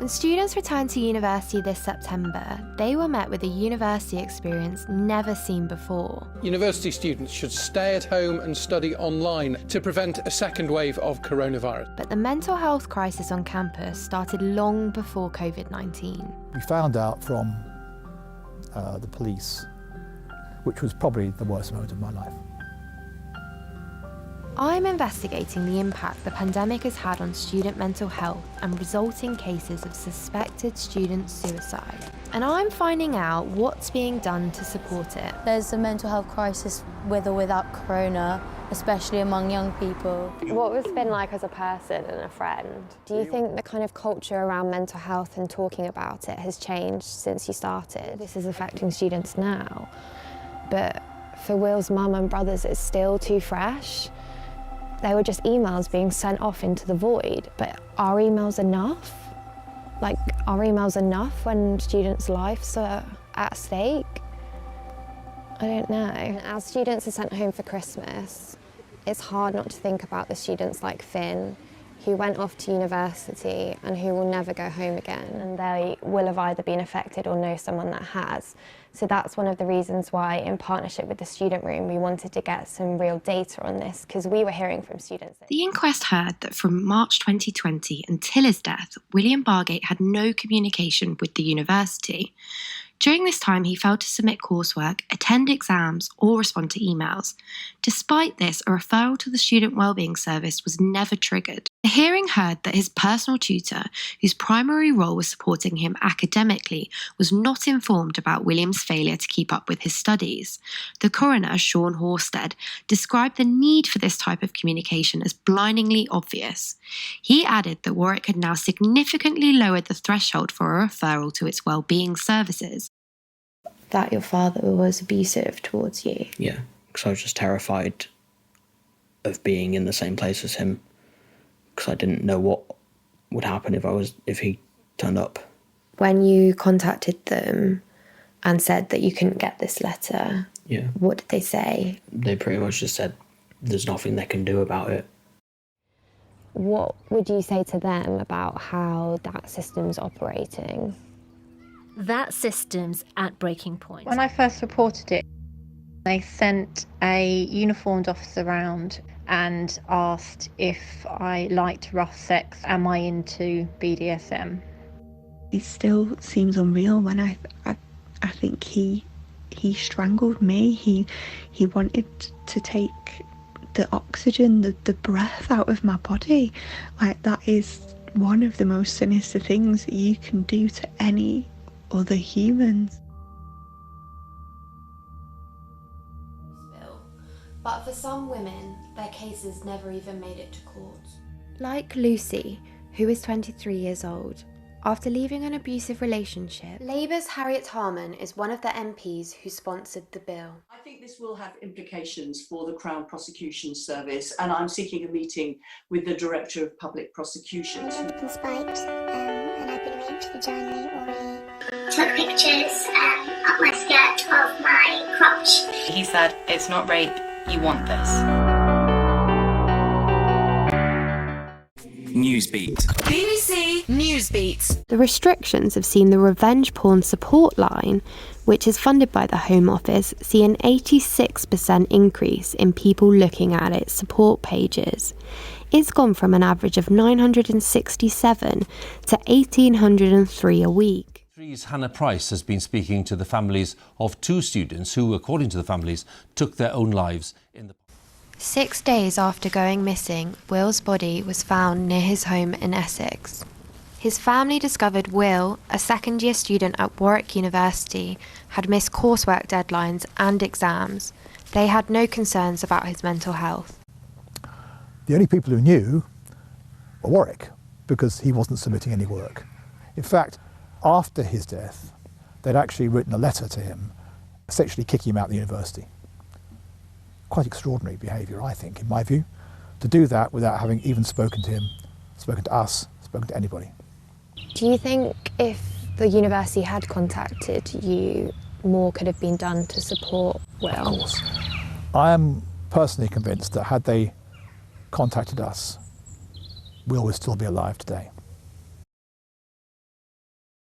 When students returned to university this September, they were met with a university experience never seen before. University students should stay at home and study online to prevent a second wave of coronavirus. But the mental health crisis on campus started long before COVID-19. We found out from the police, which was probably the worst moment of my life. I'm investigating the impact the pandemic has had on student mental health and resulting cases of suspected student suicide. And I'm finding out what's being done to support it. There's a mental health crisis with or without corona, especially among young people. What has been like as a person and a friend? Do you think the kind of culture around mental health and talking about it has changed since you started? This is affecting students now, but for Will's mum and brothers it's still too fresh. They were just emails being sent off into the void, but are emails enough? Like, are emails enough when students' lives are at stake? I don't know. As students are sent home for Christmas, it's hard not to think about the students like Finn, who went off to university and who will never go home again, and they will have either been affected or know someone that has. So that's one of the reasons why, in partnership with the Student Room, we wanted to get some real data on this, because we were hearing from students. The inquest heard that from March 2020 until his death, William Bargate had no communication with the university. During this time, he failed to submit coursework, attend exams, or respond to emails. Despite this, a referral to the Student Wellbeing Service was never triggered. The hearing heard that his personal tutor, whose primary role was supporting him academically, was not informed about William's failure to keep up with his studies. The coroner, Sean Horsted, described the need for this type of communication as blindingly obvious. He added that Warwick had now significantly lowered the threshold for a referral to its wellbeing services. That your father was abusive towards you? Yeah, because I was just terrified of being in the same place as him, because I didn't know what would happen if he turned up. When you contacted them and said that you couldn't get this letter, yeah, what did they say? They pretty much just said there's nothing they can do about it. What would you say to them about how that system's operating? That system's at breaking point. When I first reported it, they sent a uniformed officer around and asked if I liked rough sex. Am I into BDSM? It still seems unreal when I think he strangled me. He wanted to take the oxygen, the breath out of my body. Like, that is one of the most sinister things that you can do to any other humans. But for some women, their cases never even made it to court. Like Lucy, who is 23 years old. After leaving an abusive relationship, Labour's Harriet Harman is one of the MPs who sponsored the bill. I think this will have implications for the Crown Prosecution Service, and I'm seeking a meeting with the Director of Public Prosecutions. Despite an open rape vaginally or took pictures up my skirt of my crotch. He said, "It's not rape, you want this." Newsbeat. BBC Newsbeat. The restrictions have seen the revenge porn support line, which is funded by the Home Office, see an 86% increase in people looking at its support pages. It's gone from an average of 967 to 1,803 a week. Hannah Price has been speaking to the families of two students who, according to the families, took their own lives in the... 6 days after going missing, Will's body was found near his home in Essex. His family discovered Will, a second-year student at Warwick University, had missed coursework deadlines and exams. They had no concerns about his mental health. The only people who knew were Warwick, because he wasn't submitting any work. In fact, after his death, they'd actually written a letter to him, essentially kicking him out of the university. Quite extraordinary behaviour, I think, in my view, to do that without having even spoken to him, spoken to us, spoken to anybody. Do you think if the university had contacted you, more could have been done to support Will? Of course. I am personally convinced that had they contacted us, Will would still be alive today.